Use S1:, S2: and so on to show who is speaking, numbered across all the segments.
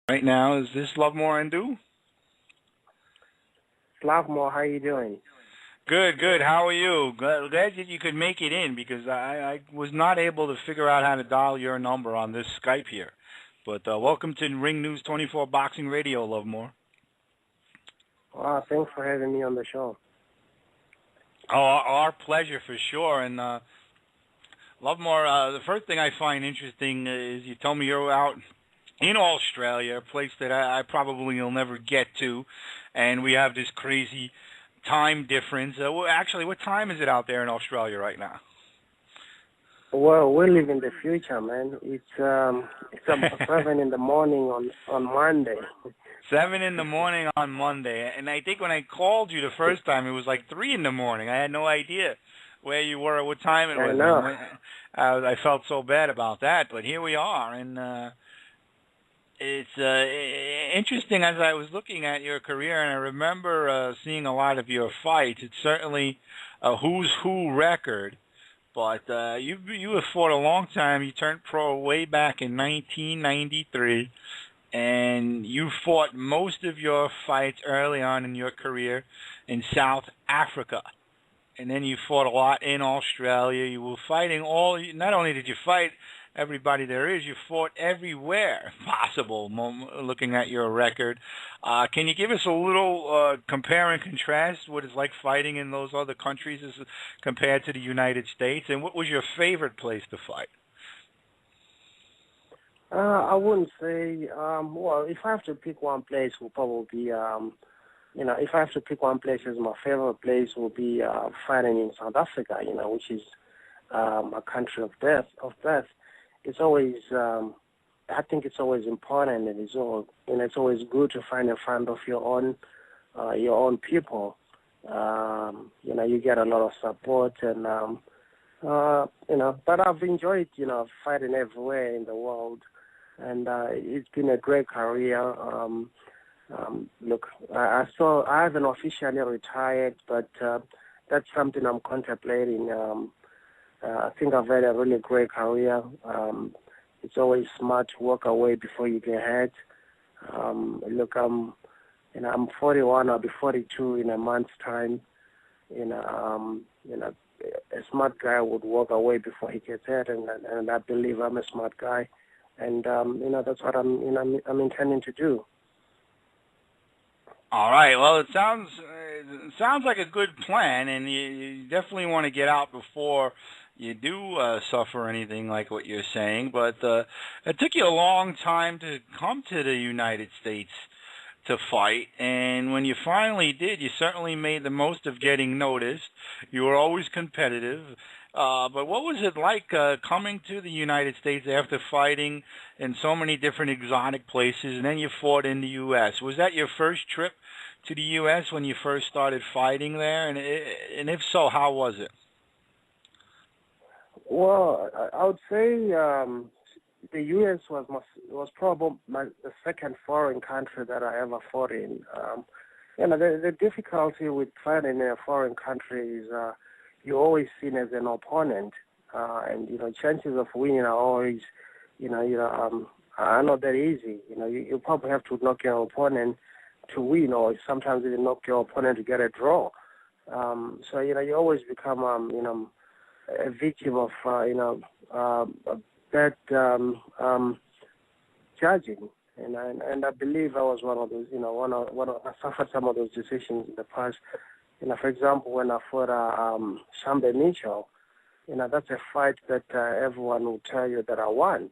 S1: Right now, is this Lovemore Ndou?
S2: Lovemore, how you doing?
S1: Good, good. How are you? Glad that you could make it in because I was not able to figure out how to dial your number on this Skype here. But welcome to Ring News 24 Boxing Radio, Lovemore.
S2: Thanks for having me on the show.
S1: Oh, our pleasure for sure. And Lovemore, the first thing I find interesting is you told me you're out in Australia, a place that I probably will never get to, and we have this crazy time difference. Actually, what time is it out there in Australia right now?
S2: Well, we live in the future, man. It's about 7 in the morning on Monday.
S1: 7 in the morning on Monday, and I think when I called you the first time, it was like 3 in the morning. I had no idea where you were, what time it
S2: I
S1: was.
S2: know.
S1: I felt so bad about that, but here we are, and it's interesting as I was looking at your career, and I remember seeing a lot of your fights. It's certainly a who's who record, but you have fought a long time. You turned pro way back in 1993, and you fought most of your fights early on in your career in South Africa. And then you fought a lot in Australia. You were fighting not only did you fight everybody there is, you fought everywhere possible, looking at your record. Can you give us a little compare and contrast what it's like fighting in those other countries as compared to the United States? And what was your favorite place to fight?
S2: I wouldn't say. Well, if I have to pick one place, will probably be. If I have to pick one place as my favorite place, will be fighting in South Africa. Which is a country of death. It's always. I think it's always important, and it's always good to find in front of your own people. You get a lot of support, and but I've enjoyed, fighting everywhere in the world, and it's been a great career. Look, I haven't officially retired, but that's something I'm contemplating. I think I've had a really great career. It's always smart to walk away before you get hurt. Look, I'm 41. I'll be 42 in a month's time. A smart guy would walk away before he gets hurt, and I believe I'm a smart guy, and that's what I'm intending to do.
S1: All right. Well, it sounds like a good plan, and you definitely want to get out before you do suffer anything like what you're saying. But it took you a long time to come to the United States to fight, and when you finally did, you certainly made the most of getting noticed. You were always competitive. But what was it like coming to the United States after fighting in so many different exotic places, and then you fought in the U.S.? Was that your first trip to the U.S. when you first started fighting there? And if so, how was it?
S2: Well, I would say the U.S. was probably the second foreign country that I ever fought in. The difficulty with fighting in a foreign country is you're always seen as an opponent, and chances of winning are always, are not that easy. You probably have to knock your opponent to win, or sometimes even knock your opponent to get a draw. So you always become a victim of bad judging, and I believe I was one of those. I suffered some of those decisions in the past. For example, when I fought Shambe Mitchell, that's a fight that everyone will tell you that I won.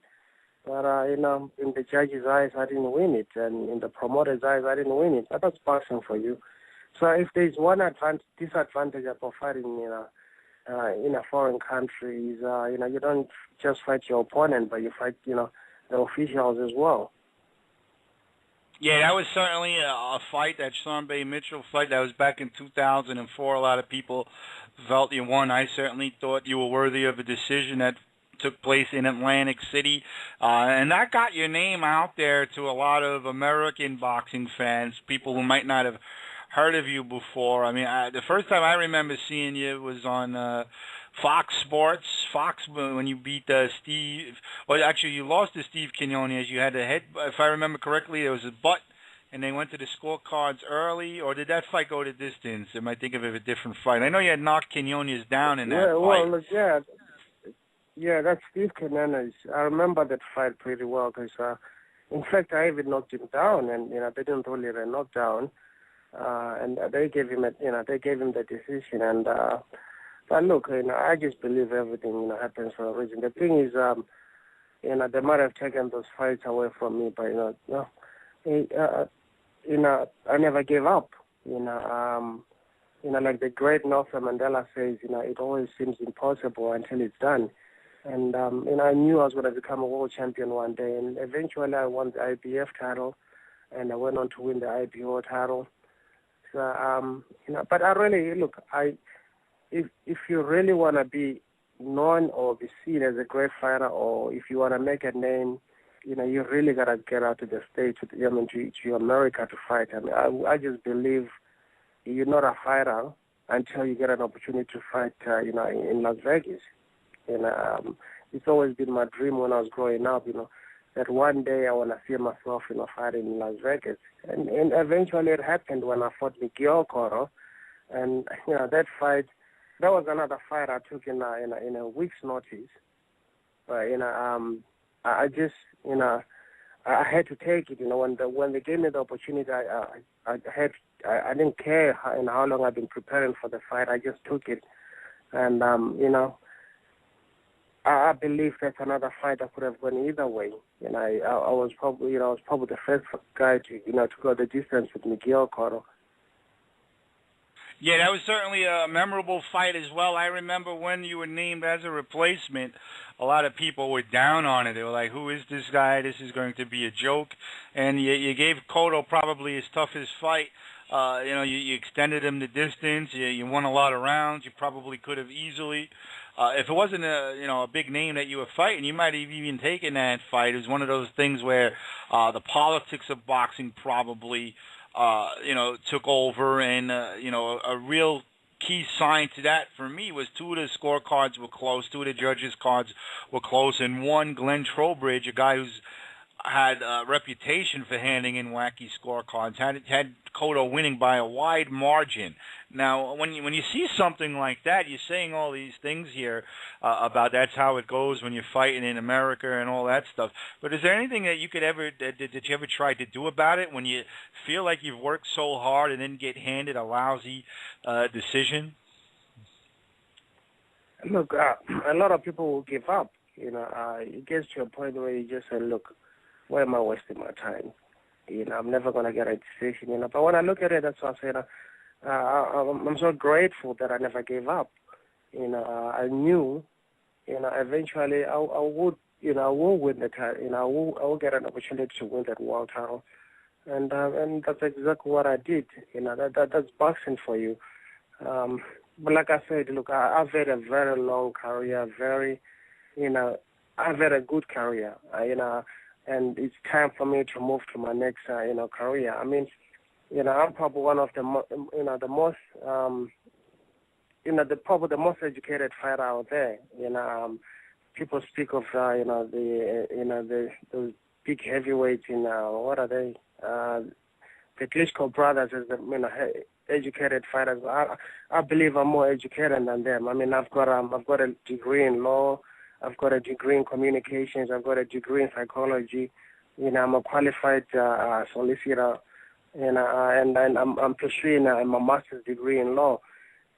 S2: But, in the judge's eyes, I didn't win it. And in the promoter's eyes, I didn't win it. But that's boxing for you. So if there's one disadvantage about fighting in a foreign country is, you don't just fight your opponent, but you fight, the officials as well.
S1: Yeah, that was certainly a fight, that Sean Bay Mitchell fight. That was back in 2004. A lot of people felt you won. I certainly thought you were worthy of a decision that took place in Atlantic City. And that got your name out there to a lot of American boxing fans, people who might not have heard of you before. I mean, the first time I remember seeing you was on Fox Sports, Fox, when you beat Steve. Well, actually, you lost to Steve Quinones. You had a head, if I remember correctly, there was a butt, and they went to the scorecards early. Or did that fight go to distance? Am I thinking of a different fight? I know you had knocked Quinones down in that
S2: Yeah,
S1: fight.
S2: well, look, yeah, that's Steve Quinones. I remember that fight pretty well because, in fact, I even knocked him down, and they didn't really knock down, and they gave him, they gave him the decision, and. But look, I just believe everything, happens for a reason. The thing is, they might have taken those fights away from me, but I never gave up. Like the great Nelson Mandela says, it always seems impossible until it's done. And I knew I was going to become a world champion one day, and eventually I won the IBF title, and I went on to win the IBO title. So, but I really look, If you really want to be known or be seen as a great fighter, or if you want to make a name, you really got to get out to the States, to America to fight. I mean, I just believe you're not a fighter until you get an opportunity to fight, in Las Vegas. It's always been my dream when I was growing up, that one day I want to see myself, fighting in Las Vegas. And eventually it happened when I fought Miguel Cotto. And, that fight, that was another fight I took in a week's notice. But I just I had to take it. When they gave me the opportunity, I didn't care how long I've been preparing for the fight. I just took it, and I believe that's another fight that could have gone either way. I was probably the first guy to go the distance with Miguel Cotto.
S1: Yeah, that was certainly a memorable fight as well. I remember when you were named as a replacement, a lot of people were down on it. They were like, who is this guy? This is going to be a joke. And you gave Cotto probably his toughest fight. You extended him the distance. You won a lot of rounds. You probably could have easily. If it wasn't a big name that you were fighting, you might have even taken that fight. It was one of those things where the politics of boxing probably took over, and a real key sign to that for me was two of the scorecards were close, two of the judges' cards were close, and one, Glenn Trowbridge, a guy who's had a reputation for handing in wacky scorecards, had Cotto winning by a wide margin. Now, when you see something like that, you're saying all these things here about that's how it goes when you're fighting in America and all that stuff. But is there anything that you could that you ever tried to do about it when you feel like you've worked so hard and then get handed a lousy decision?
S2: Look, a lot of people will give up. It gets to a point where you just say, look, why am I wasting my time? I'm never going to get a decision, But when I look at it, that's what I said, I'm so grateful that I never gave up. I knew, eventually I would, I will win the title. I will get an opportunity to win that world title. And that's exactly what I did. That's boxing for you. But like I said, look, I've had a very long career, I've had a good career, and it's time for me to move to my next, career. I mean, I'm probably one of the most, probably the most educated fighter out there. People speak of, those big heavyweights what are they? The Klitschko brothers as the, educated fighters. I believe I'm more educated than them. I mean, I've got a degree in law. I've got a degree in communications. I've got a degree in psychology. I'm a qualified solicitor, and I'm pursuing my master's degree in law.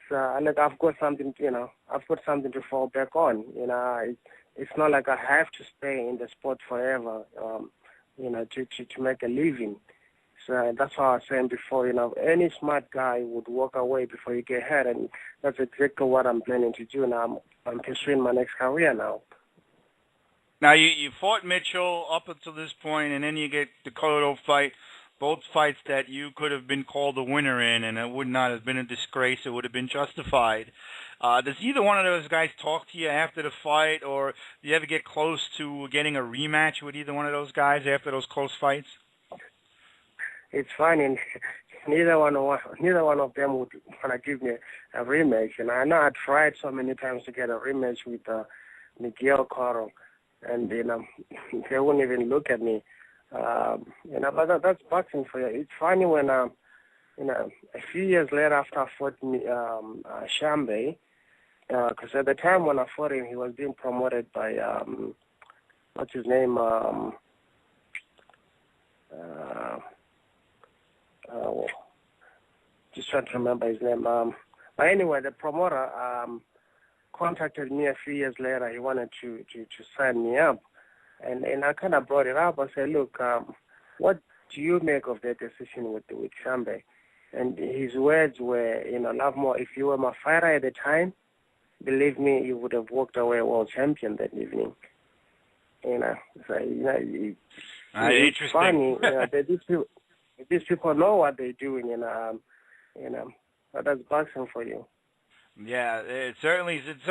S2: So I've got something, I've got something to fall back on. It's not like I have to stay in the sport forever, to make a living. So that's what I was saying before, any smart guy would walk away before you get hurt, and that's exactly what I'm planning to do now. I'm pursuing my next career now.
S1: Now, you fought Mitchell up until this point, and then you get the Cotto fight, both fights that you could have been called a winner in, and it would not have been a disgrace. It would have been justified. Does either one of those guys talk to you after the fight, or do you ever get close to getting a rematch with either one of those guys after those close fights?
S2: It's funny. neither one of them would want to give me a rematch. And I know I tried so many times to get a rematch with Miguel Cotto, and they wouldn't even look at me. But that's boxing for you. It's funny when a few years later after I fought Shambe, because at the time when I fought him, he was being promoted by what's his name? Just trying to remember his name. But anyway, the promoter contacted me a few years later. He wanted to sign me up, and I kind of brought it up. I said, look, what do you make of that decision with Shambe? And his words were, Lovemore, if you were my fighter at the time, believe me, you would have walked away world champion that evening. So it's
S1: interesting.
S2: funny. These people know what they're doing, but that's boxing for you.
S1: Yeah, it's certainly interesting.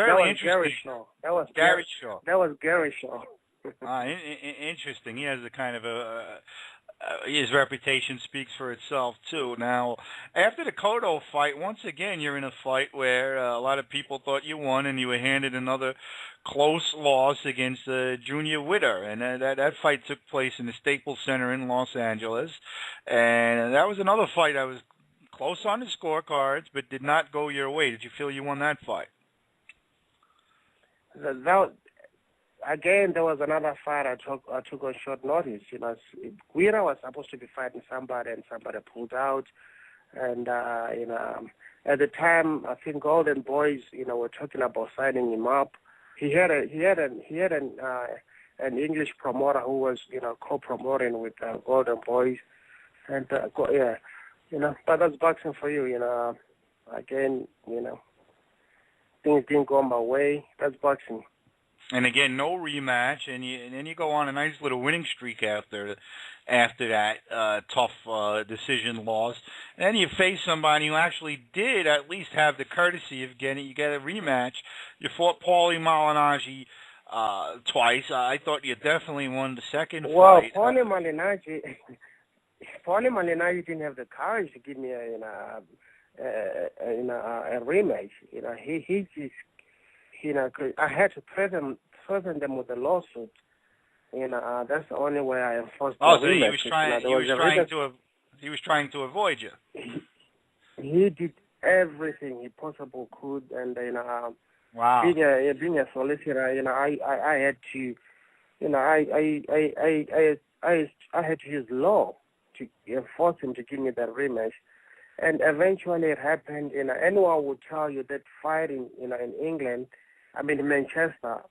S2: That was
S1: Gary Shaw.
S2: That was Gary Shaw.
S1: Interesting. He has a kind of his reputation speaks for itself too. Now, after the Cotto fight, once again you're in a fight where a lot of people thought you won, and you were handed another close loss against Junior Witter, and that fight took place in the Staples Center in Los Angeles, and that was another fight that was close on the scorecards, but did not go your way. Did you feel you won that fight?
S2: Again, there was another fight I took on short notice. Guira was supposed to be fighting somebody, and somebody pulled out. And at the time, I think Golden Boys, were talking about signing him up. He had an English promoter who was, co-promoting with Golden Boys, and but that's boxing for you. Again, things didn't go my way. That's boxing.
S1: And again, no rematch, and then you go on a nice little winning streak after that tough decision loss. And then you face somebody who actually did at least have the courtesy of you get a rematch. You fought Paulie Malignaggi twice. I thought you definitely won the second fight.
S2: Well, Paulie Malignaggi didn't have the courage to give me a rematch. He just. I had to threaten them with a lawsuit. That's the only way I enforced the rematch.
S1: He was trying to avoid you.
S2: He did everything he possible could, and
S1: wow.
S2: Being a solicitor, I had to, I had to use law to enforce him to give me that rematch. And eventually it happened. Anyone would tell you that fighting, in England, in Manchester,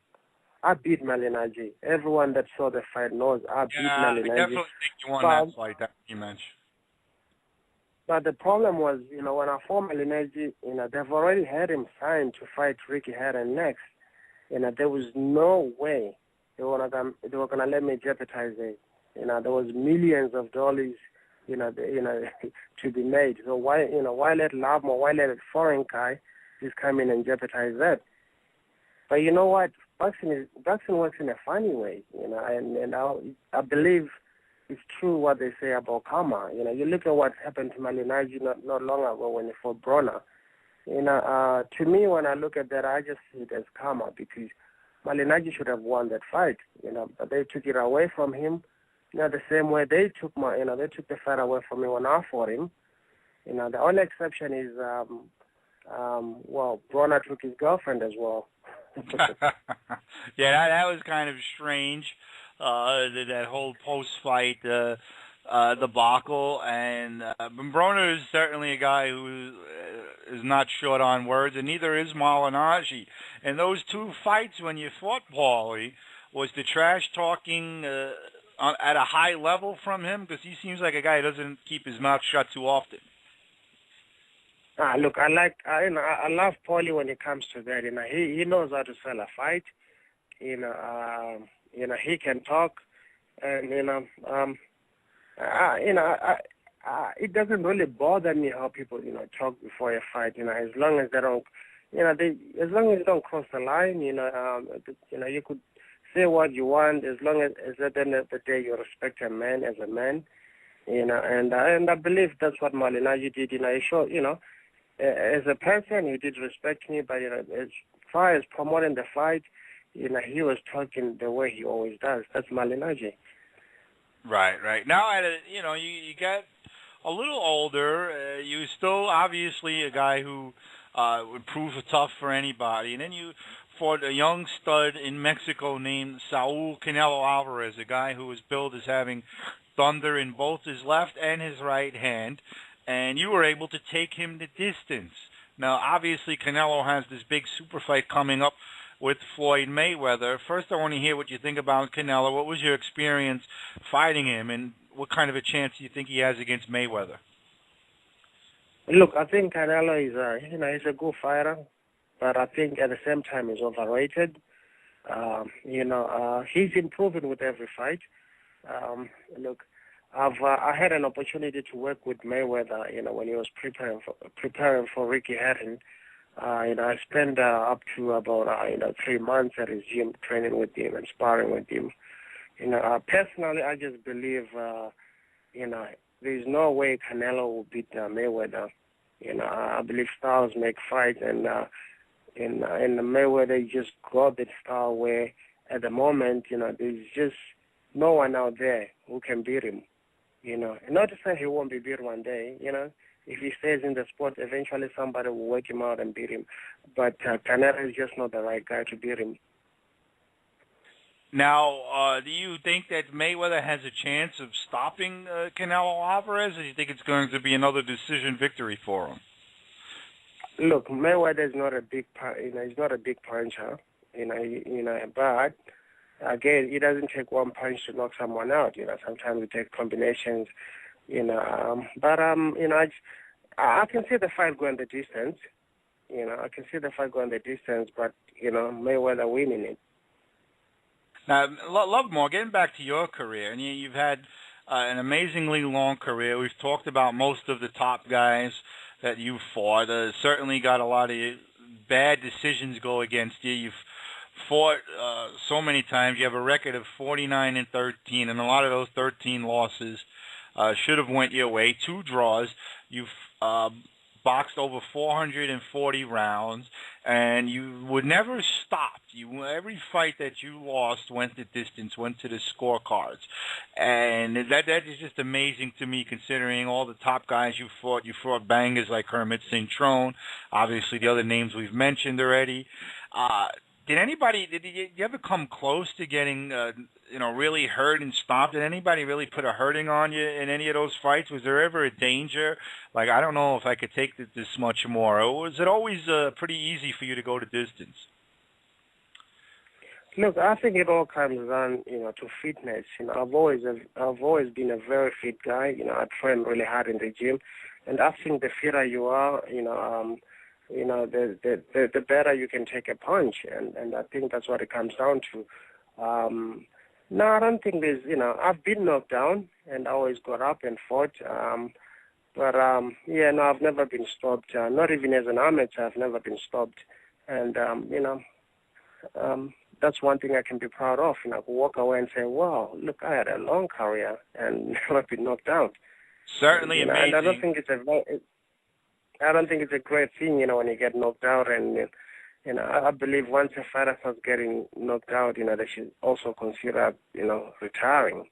S2: I beat Malignaggi. Everyone that saw the fight knows I beat Malignaggi.
S1: I definitely think you won that fight, that rematch.
S2: But the problem was, when I fought Malignaggi, they've already had him signed to fight Ricky Hatton next. There was no way they were gonna let me jeopardize it. There was millions of dollars, to be made. So why let Lovemore, why let a foreign guy just come in and jeopardize that? But you know what? Boxing works in a funny way, and I believe it's true what they say about karma. You look at what happened to Malignaggi not long ago when he fought Bronner. To me, when I look at that, I just see it as karma, because Malignaggi should have won that fight, but they took it away from him. The same way they took the fight away from me when I fought him. The only exception is, Bronner took his girlfriend as well.
S1: Yeah, that was kind of strange. That whole post-fight debacle, and Bronner is certainly a guy who is not short on words, and neither is Malignaggi. And those two fights, when you fought Paulie, was the trash talking at a high level from him? Because he seems like a guy who doesn't keep his mouth shut too often.
S2: Look, I love Paulie when it comes to that. He knows how to sell a fight. He can talk, and it doesn't really bother me how people talk before a fight. As long as they don't, as long as you don't cross the line. You could say what you want, as long as at the end of the day you respect a man as a man. And I believe that's what Malinaji did. He showed, as a person, he did respect me, but as far as promoting the fight, he was talking the way he always does. That's Malinaji.
S1: Right. Now, you got a little older. You still obviously a guy who would prove tough for anybody. And then you fought a young stud in Mexico named Saul Canelo Alvarez, a guy who was billed as having thunder in both his left and his right hand. And you were able to take him the distance. Now, obviously, Canelo has this big super fight coming up with Floyd Mayweather. First, I want to hear what you think about Canelo. What was your experience fighting him, and what kind of a chance do you think he has against Mayweather?
S2: Look, I think Canelo is he's a good fighter, but I think at the same time he's overrated. He's improving with every fight. Look, I had an opportunity to work with Mayweather, when he was preparing for Ricky Hatton. I spent up to about 3 months at his gym training with him and sparring with him. Personally, I just believe there's no way Canelo will beat Mayweather. I believe styles make fights, and in Mayweather just got that style where at the moment there's just no one out there who can beat him. Not to say he won't be beat one day. If he stays in the sport, eventually somebody will work him out and beat him. But Canelo is just not the right guy to beat him.
S1: Now, do you think that Mayweather has a chance of stopping Canelo Alvarez, or do you think it's going to be another decision victory for him?
S2: Look, Mayweather is not a big, he's not a big puncher, but again, it doesn't take one punch to knock someone out. Sometimes it takes combinations. But I can see the fight going the distance. I can see the fight going the distance, but Mayweather winning it.
S1: Now, Lovemore, getting back to your career, and you've had an amazingly long career. We've talked about most of the top guys that you've fought. Certainly got a lot of bad decisions go against you. You've fought so many times. You have a record of 49-13, and a lot of those 13 losses should have went your way. 2 draws. You've boxed over 440 rounds, and you would never stop. Every fight that you lost went the distance, went to the scorecards, and that is just amazing to me, considering all the top guys you fought. You fought bangers like Hermit Cintrone, obviously the other names we've mentioned already. Did you ever come close to getting, really hurt and stopped? Did anybody really put a hurting on you in any of those fights? Was there ever a danger? Like, I don't know if I could take this much more. Or was it always pretty easy for you to go to distance?
S2: Look, I think it all comes down, to fitness. I've always been a very fit guy. I train really hard in the gym, and I think the fitter you are, the better you can take a punch, and I think that's what it comes down to. No, I don't think there's, I've been knocked down and I always got up and fought. I've never been stopped. Not even as an amateur, I've never been stopped. And, that's one thing I can be proud of. I could walk away and say, wow, look, I had a long career and never been knocked out.
S1: Certainly amazing.
S2: And I don't think it's a great thing, when you get knocked out. And, I believe once a fighter starts getting knocked out, they should also consider, retiring.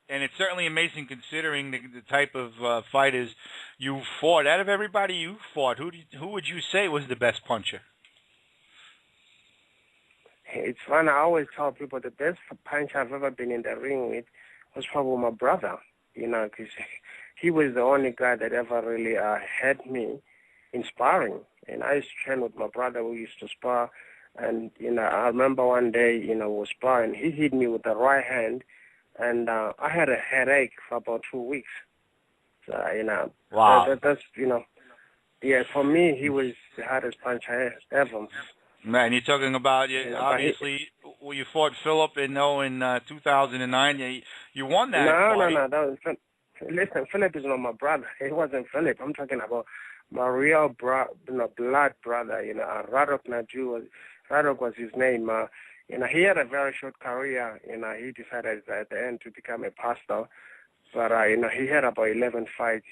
S1: And it's certainly amazing considering the type of fighters you fought. Out of everybody you fought, who would you say was the best puncher?
S2: It's fun. I always tell people the best puncher I've ever been in the ring with was probably my brother, because he was the only guy that ever really had me in sparring. And I used to train with my brother. We used to spar. And, I remember one day, we were sparring. He hit me with the right hand. And I had a headache for about 2 weeks. So,
S1: wow.
S2: That's, for me, he was the hardest puncher ever.
S1: Man, you're talking about, obviously, you fought Philip in 2009. You won that fight.
S2: No. Listen, Philip is not my brother. It wasn't Philip. I'm talking about my real blood brother. Lovemore Ndou. Radok was his name. He had a very short career. He decided at the end to become a pastor. But he had about 11 fights.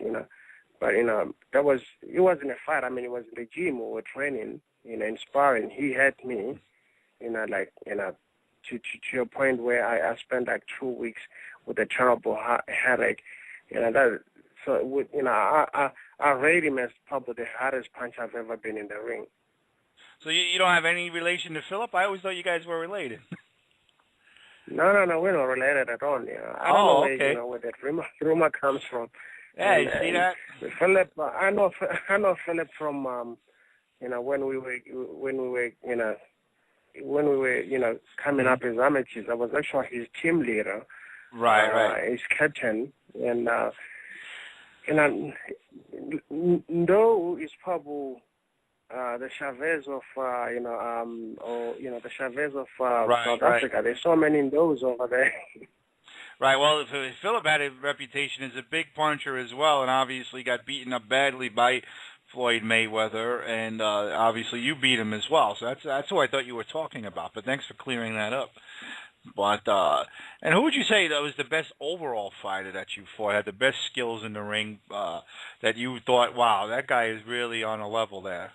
S2: But it wasn't a fight. I mean, it was in the gym. We were training, in sparring. He had me, to a point where I spent like 2 weeks with a terrible headache. I rate him as probably the hardest punch I've ever been in the ring.
S1: So you don't have any relation to Philip? I always thought you guys were related.
S2: No, we're not related at all. I don't know where,
S1: okay.
S2: Where that rumor comes from.
S1: Yeah, you see that?
S2: Philip, I know Philip from, when we were coming up as amateurs. I was actually his team leader.
S1: Right.
S2: His captain, and Ndou is probably the Chavez of the Chavez of South Africa. There's so many Ndous over there.
S1: Right. Well, Philip had a reputation as a big puncher as well, and obviously got beaten up badly by Floyd Mayweather, and obviously you beat him as well. So that's who I thought you were talking about. But thanks for clearing that up. But and who would you say that was the best overall fighter that you fought? Had the best skills in the ring that you thought, wow, that guy is really on a level there?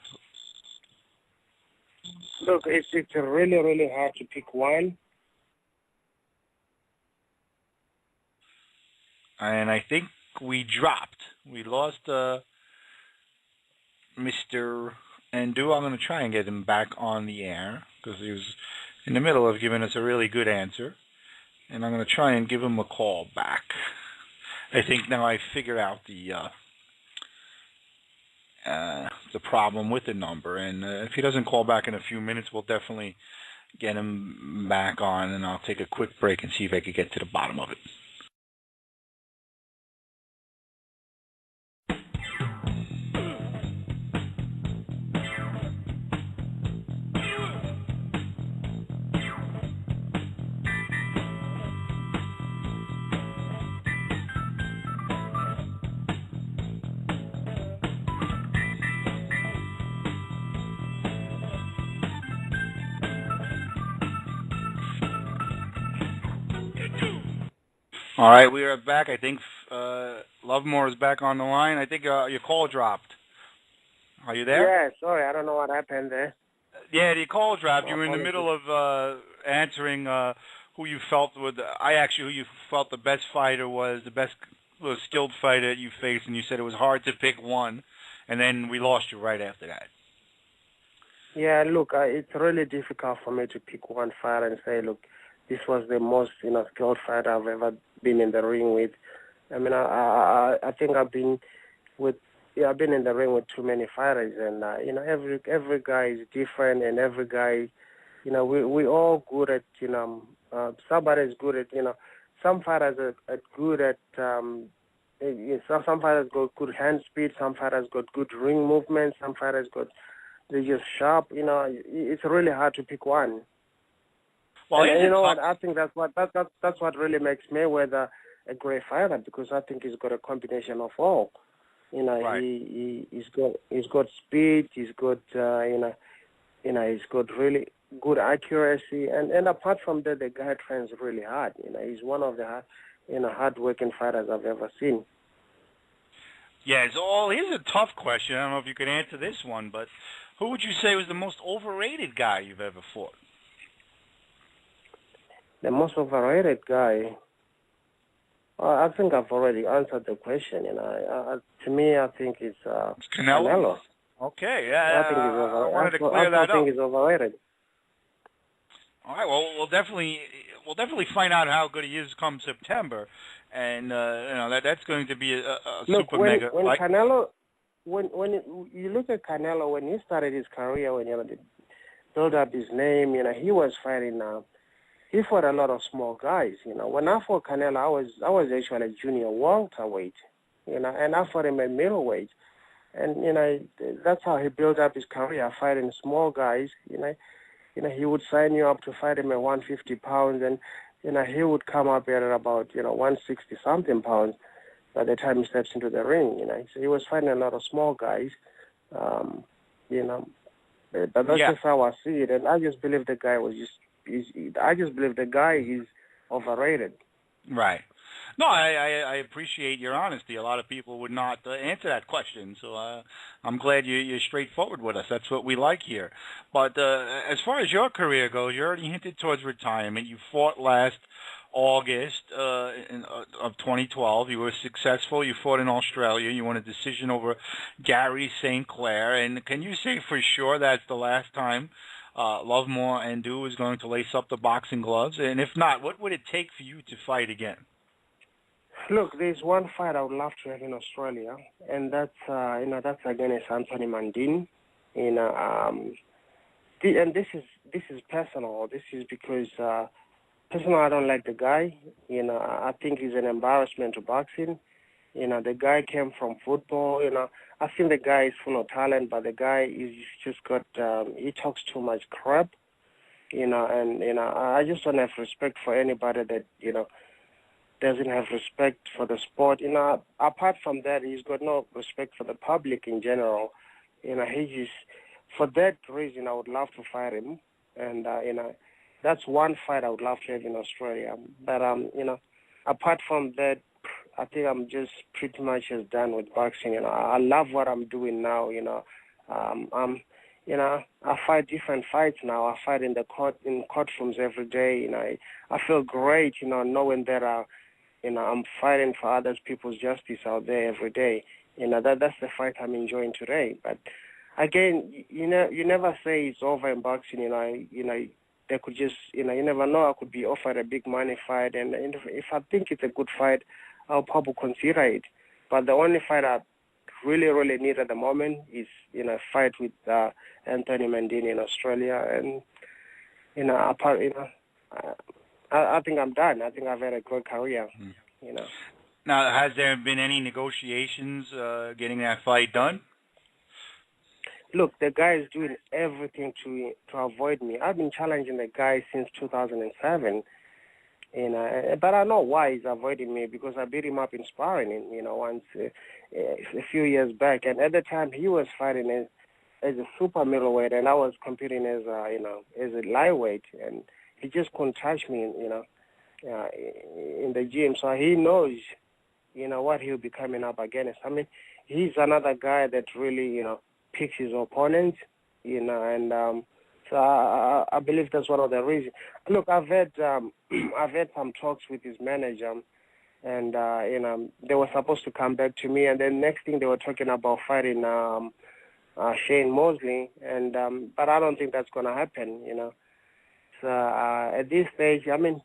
S2: Look, it's really, really hard to pick one.
S1: And I think we dropped. We lost Mr. Ndou. I'm going to try and get him back on the air because he was in the middle of giving us a really good answer. And I'm going to try and give him a call back. I think now I figured out the problem with the number. And if he doesn't call back in a few minutes, we'll definitely get him back on. And I'll take a quick break and see if I can get to the bottom of it. All right, we are back. I think Lovemore is back on the line. I think your call dropped. Are you there?
S2: Yeah, sorry, I don't know what happened there.
S1: Yeah, the call dropped. You were in the middle of answering who you felt who you felt the best fighter was, the best skilled fighter you faced, and you said it was hard to pick one, and then we lost you right after that.
S2: Yeah, look, it's really difficult for me to pick one fighter and say, look, this was the most skilled fighter I've ever been in the ring with. I mean, I think I've been in the ring with too many fighters, and every guy is different, and every guy, we all good at somebody is good at some fighters are good at some fighters got good hand speed, some fighters got good ring movement, some fighters they're just sharp. It's really hard to pick one. Well, and you know what? I think that's what really makes Mayweather a great fighter, because I think he's got a combination of all.
S1: Right.
S2: He's got speed, he's got he's got really good accuracy, and apart from that, the guy trains really hard. He's one of the hard-working fighters I've ever seen.
S1: Yeah, here's a tough question. I don't know if you could answer this one, but who would you say was the most overrated guy you've ever fought?
S2: The most overrated guy? I think I've already answered the question. To me, I think it's Canelo.
S1: Okay, yeah.
S2: I think he's overrated.
S1: I wanted to clear that up.
S2: I think he's overrated.
S1: All right. Well, we'll definitely find out how good he is come September, and that's going to be a super mega.
S2: When Canelo, when you look at Canelo, when he started his career, when he built up his name, he was fighting. He fought a lot of small guys. When I fought Canelo, I was actually a junior welterweight, and I fought him at middleweight, and that's how he built up his career, fighting small guys. He would sign you up to fight him at 150 pounds, and he would come up at about 160 something pounds by the time he steps into the ring. So he was fighting a lot of small guys, but that's just how I see it, and I just believe the guy is overrated.
S1: Right. No, I appreciate your honesty. A lot of people would not answer that question, so I'm glad you're straightforward with us. That's what we like here. But as far as your career goes, you already hinted towards retirement. You fought last August of 2012. You were successful. You fought in Australia. You won a decision over Gary St. Clair. And can you say for sure that's the last time Lovemore Ndou is going to lace up the boxing gloves? And if not, what would it take for you to fight again?
S2: Look, there's one fight I would love to have in Australia, and that's against Anthony Mandin. You know, and this is personal. This is because personally I don't like the guy. You know, I think he's an embarrassment to boxing. You know, the guy came from football. You know, I think the guy is full of talent, but the guy is just got he talks too much crap. You know, and I just don't have respect for anybody that doesn't have respect for the sport. You know, apart from that, he's got no respect for the public in general. You know, he just, for that reason, I would love to fight him. And, that's one fight I would love to have in Australia. But, apart from that, I think I'm just pretty much as done with boxing. You know, I love what I'm doing now. I fight different fights now. I fight in courtrooms every day. You know, I feel great, knowing that I'm fighting for other people's justice out there every day. You know, that's the fight I'm enjoying today. But again, you never say it's over in boxing. They could just, you never know. I could be offered a big money fight, and if I think it's a good fight, I'll probably consider it. But the only fight I really, really need at the moment is, a fight with Anthony Mandin in Australia, and I think I'm done. I think I've had a great career,
S1: Now, has there been any negotiations getting that fight done?
S2: Look, the guy is doing everything to avoid me. I've been challenging the guy since 2007, but I know why he's avoiding me, because I beat him up in sparring, once a few years back. And at the time, he was fighting as a super middleweight, and I was competing as a lightweight, and he just couldn't touch me, in the gym. So he knows, what he'll be coming up against. I mean, he's another guy that really, picks his opponents, and so I believe that's one of the reasons. Look, I've had some talks with his manager, and they were supposed to come back to me, and then next thing they were talking about fighting Shane Mosley, and but I don't think that's going to happen, So at this stage, I mean,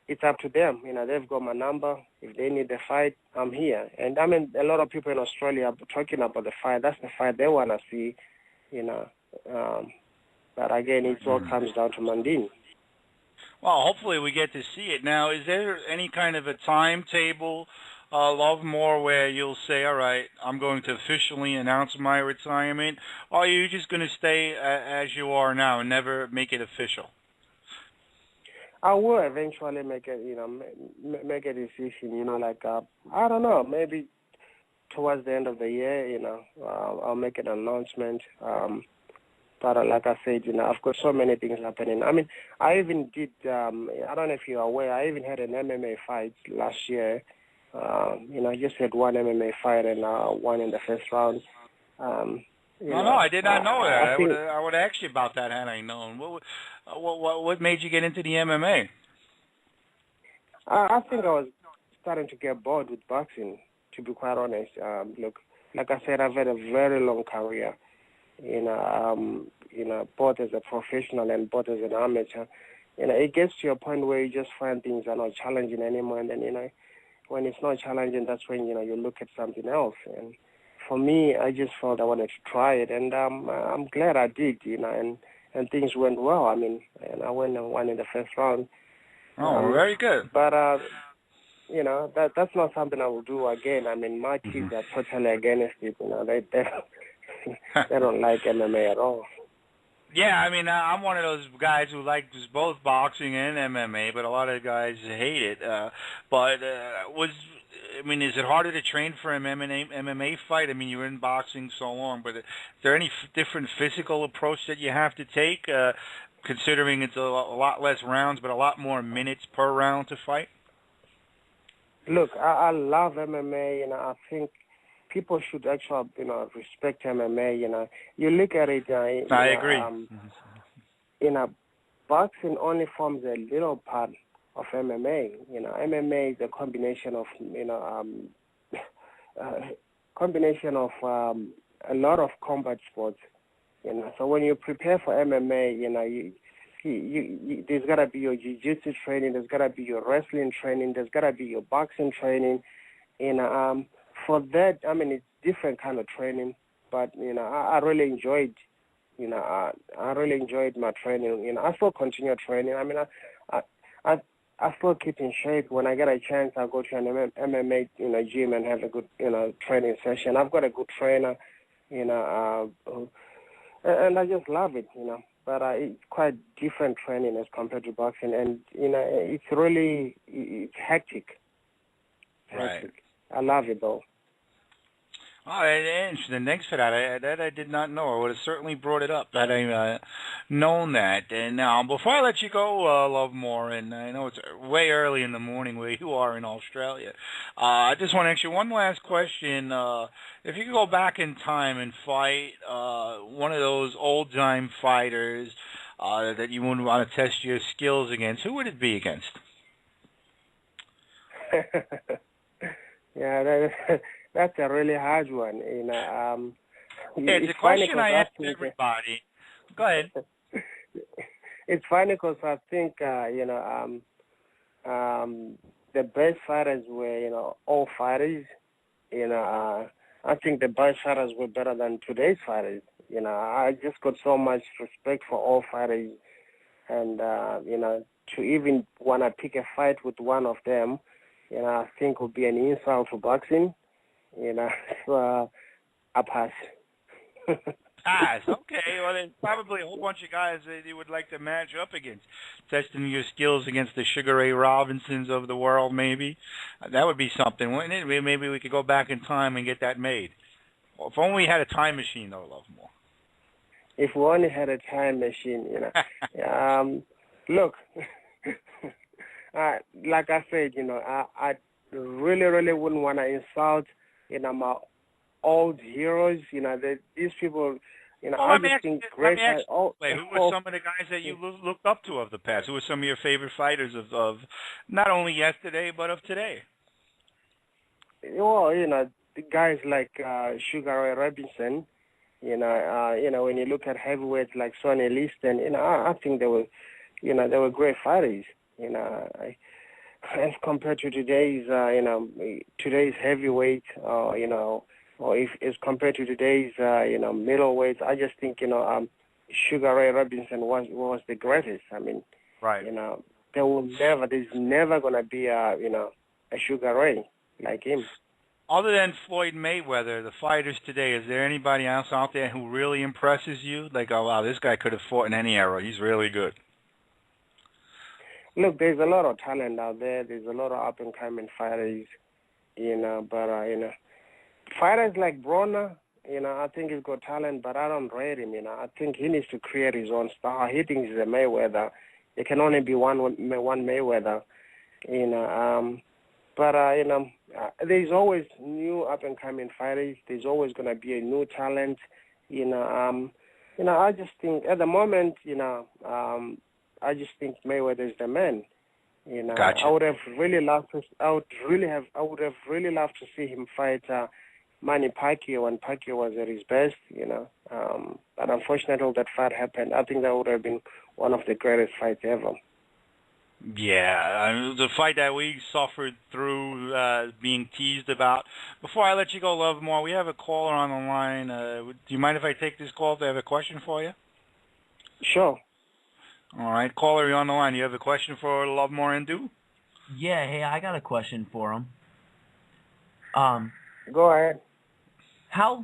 S2: it's up to them. They've got my number. If they need the fight, I'm here. And I mean, a lot of people in Australia are talking about the fight. That's the fight they want to see, But again, it all comes down to Mandin.
S1: Well, hopefully we get to see it. Now, is there any kind of a timetable, Lovemore, where you'll say, all right, I'm going to officially announce my retirement, or are you just going to stay as you are now and never make it official?
S2: I will eventually make make a decision, I don't know, maybe towards the end of the year, I'll make an announcement. But like I said, I've got so many things happening. I mean, I even did, I don't know if you're aware, I even had an MMA fight last year. I just had one MMA fight and won in the first round.
S1: No, I did not know that. I would ask you about that had I known. What made you get into the MMA?
S2: I think I was starting to get bored with boxing, to be quite honest. Look, like I said, I've had a very long career, both as a professional and both as an amateur. It gets to a point where you just find things are not challenging anymore, and then, when it's not challenging, that's when, you look at something else. And for me, I just felt I wanted to try it, and I'm glad I did, and things went well. I mean, and I went and won in the first round.
S1: Oh, very good.
S2: But, that's not something I will do again. I mean, my kids are totally against it. They don't like MMA at all.
S1: Yeah, I mean, I'm one of those guys who likes both boxing and MMA, but a lot of guys hate it. Is it harder to train for an MMA fight? I mean, you were in boxing so long, but is there any different physical approach that you have to take, considering it's a lot less rounds, but a lot more minutes per round to fight?
S2: Look, I love MMA. I think people should actually, respect MMA. You look at it,
S1: I agree.
S2: boxing only forms a little part of MMA. MMA is a combination of, uh, a lot of combat sports. So when you prepare for MMA, there's gotta be your jiu-jitsu training, there's gotta be your wrestling training, there's gotta be your boxing training. For that, I mean, it's different kind of training, but I really enjoyed. I really enjoyed my training. I still continue training. I mean, I I still keep in shape. When I get a chance, I'll go to an MMA gym and have a good training session. I've got a good trainer, and I just love it. But it's quite different training as compared to boxing, and it's hectic.
S1: Right.
S2: I love it though.
S1: Oh, interesting. Thanks for that. I did not know. I would have certainly brought it up had I known that. And now, before I let you go, Lovemore, and I know it's way early in the morning where you are in Australia, I just want to ask you one last question. If you could go back in time and fight one of those old-time fighters that you would want to test your skills against, who would it be against?
S2: Yeah, that's a really hard one.
S1: It's a question I ask everybody. Go ahead.
S2: It's funny because I think the best fighters were all fighters. I think the best fighters were better than today's fighters. I just got so much respect for all fighters, and to even want to pick a fight with one of them, I think would be an insult to boxing. So I pass.
S1: Pass. Okay. Well, there's probably a whole bunch of guys that you would like to match up against, testing your skills against the Sugar Ray Robinsons of the world. Maybe that would be something, wouldn't it? Maybe we could go back in time and get that made. Well, if only we had a time machine, though, Lovemore.
S2: If we only had a time machine, look. Like I said, I really, really wouldn't want to insult, my old heroes. These people, I just think great.
S1: Who were some of the guys that you looked up to of the past? Who were some of your favorite fighters of not only yesterday but of today?
S2: Well, the guys like Sugar Ray Robinson. When you look at heavyweights like Sonny Liston, I think they were great fighters. As compared to today's, today's heavyweight, or if as compared to today's, middleweight, I just think, Sugar Ray Robinson was the greatest. I mean,
S1: right.
S2: There's never gonna be a Sugar Ray like him.
S1: Other than Floyd Mayweather, the fighters today, is there anybody else out there who really impresses you? Like, oh wow, this guy could have fought in any era. He's really good.
S2: Look, there's a lot of talent out there. There's a lot of up-and-coming fighters, but, fighters like Broner, I think he's got talent, but I don't rate him, I think he needs to create his own style. He thinks he's a Mayweather. There can only be one Mayweather, but, there's always new up-and-coming fighters. There's always going to be a new talent, I just think at the moment, I just think Mayweather is the man.
S1: Gotcha.
S2: I would have really loved to see him fight Manny Pacquiao when Pacquiao was at his best. But unfortunately, that fight happened. I think that would have been one of the greatest fights ever.
S1: Yeah, the fight that we suffered through being teased about. Before I let you go, Lovemore, we have a caller on the line. Do you mind if I take this call? Do I have a question for you?
S2: Sure.
S1: All right, caller, you're on the line. You have a question for Lovemore Ndou?
S3: Yeah, hey, I got a question for him.
S2: Go ahead.
S3: How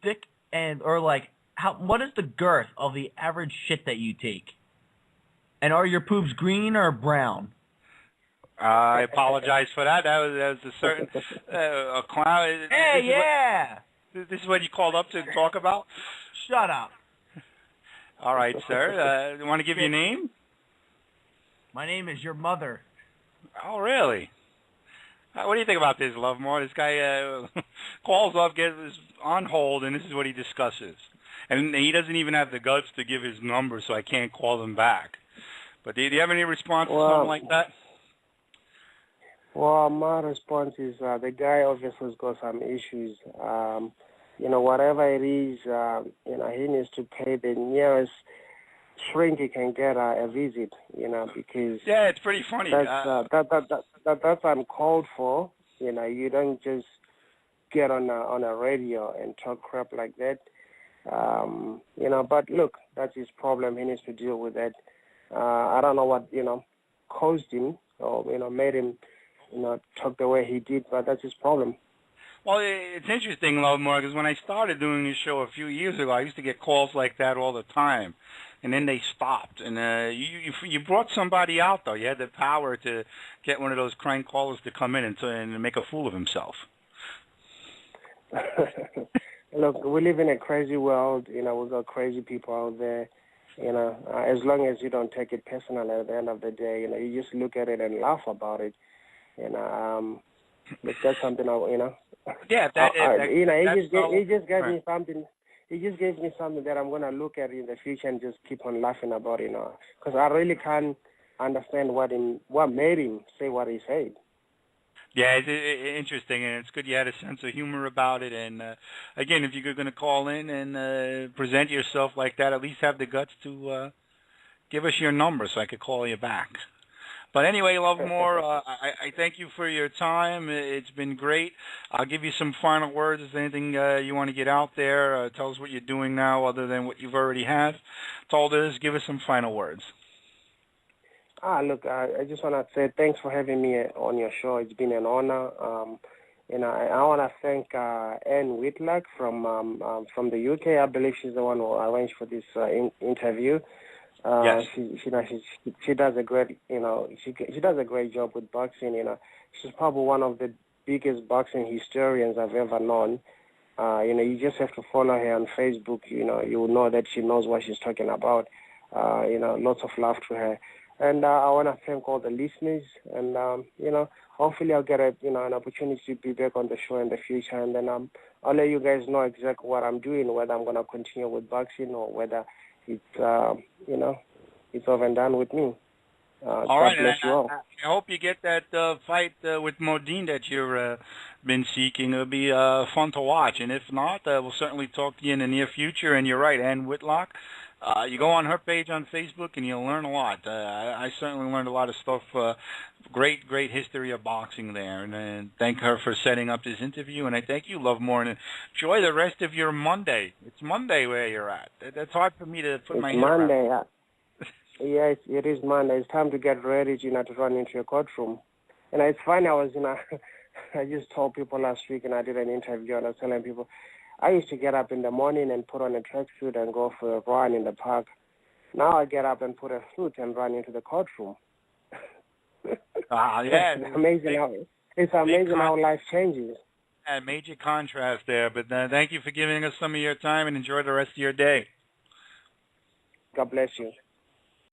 S3: thick what is the girth of the average shit that you take? And are your poops green or brown?
S1: I apologize for that. That was a certain a clown.
S3: Hey, yeah.
S1: This is what you called up to talk about?
S3: Shut up.
S1: All right, sir. You want to give your name?
S3: My name is your mother.
S1: Oh, really? What do you think about this, Lovemore? This guy calls up, gets on hold, and this is what he discusses. And he doesn't even have the guts to give his number, so I can't call him back. But do you have any response to something like that?
S2: Well, my response is the guy obviously has got some issues. Whatever it is, he needs to pay the nearest shrink he can get a visit, because
S1: yeah, it's pretty funny.
S2: That's uncalled for. You don't just get on a radio and talk crap like that. But look, that's his problem. He needs to deal with that. I don't know what caused him or made him talk the way he did, but that's his problem.
S1: Well, it's interesting, Lovemore, because when I started doing this show a few years ago, I used to get calls like that all the time, and then they stopped. And you brought somebody out, though. You had the power to get one of those crank callers to come in and make a fool of himself.
S2: Look, we live in a crazy world. We've got crazy people out there. As long as you don't take it personal at the end of the day, you just look at it and laugh about it. But that's something
S1: Yeah,
S2: he just gave me something. He just gave me something that I'm gonna look at in the future and just keep on laughing about, because I really can't understand what made him say what he said.
S1: Yeah, it's interesting, and it's good you had a sense of humor about it. And again, if you're going to call in and present yourself like that, at least have the guts to give us your number so I could call you back. But anyway, Lovemore, I thank you for your time. It's been great. I'll give you some final words. Is there anything you want to get out there? Tell us what you're doing now other than what you've already have told us. Give us some final words.
S2: Look, I just want to say thanks for having me on your show. It's been an honor. I want to thank Anne Whitlock from the UK. I believe she's the one who arranged for this interview.
S1: Yes.
S2: She does a great she does a great job with boxing. She's probably one of the biggest boxing historians I've ever known. You just have to follow her on Facebook. You will know that she knows what she's talking about. Lots of love to her. And I want to thank all the listeners. And hopefully I'll get an opportunity to be back on the show in the future. And then I'll let you guys know exactly what I'm doing, whether I'm going to continue with boxing or whether it's it's over and done with me.
S1: All right, I hope you get that fight with Modine that you've been seeking. It'll be fun to watch, and if not, we'll certainly talk to you in the near future. And you're right, Ann Whitlock. You go on her page on Facebook, and you'll learn a lot. I certainly learned a lot of stuff. Great history of boxing there, and thank her for setting up this interview. And I thank you, Lovemore, and enjoy the rest of your Monday. It's Monday where you're at. That's hard for me to put my head around.
S2: Monday. Yeah, it is Monday. It's time to get ready, to run into a courtroom. And it's funny, I was, I just told people last week, and I did an interview, and I was telling people, I used to get up in the morning and put on a tracksuit and go for a run in the park. Now I get up and put a suit and run into the courtroom.
S1: Yeah.
S2: It's amazing how life changes.
S1: A major contrast there, but thank you for giving us some of your time, and enjoy the rest of your day.
S2: God bless you.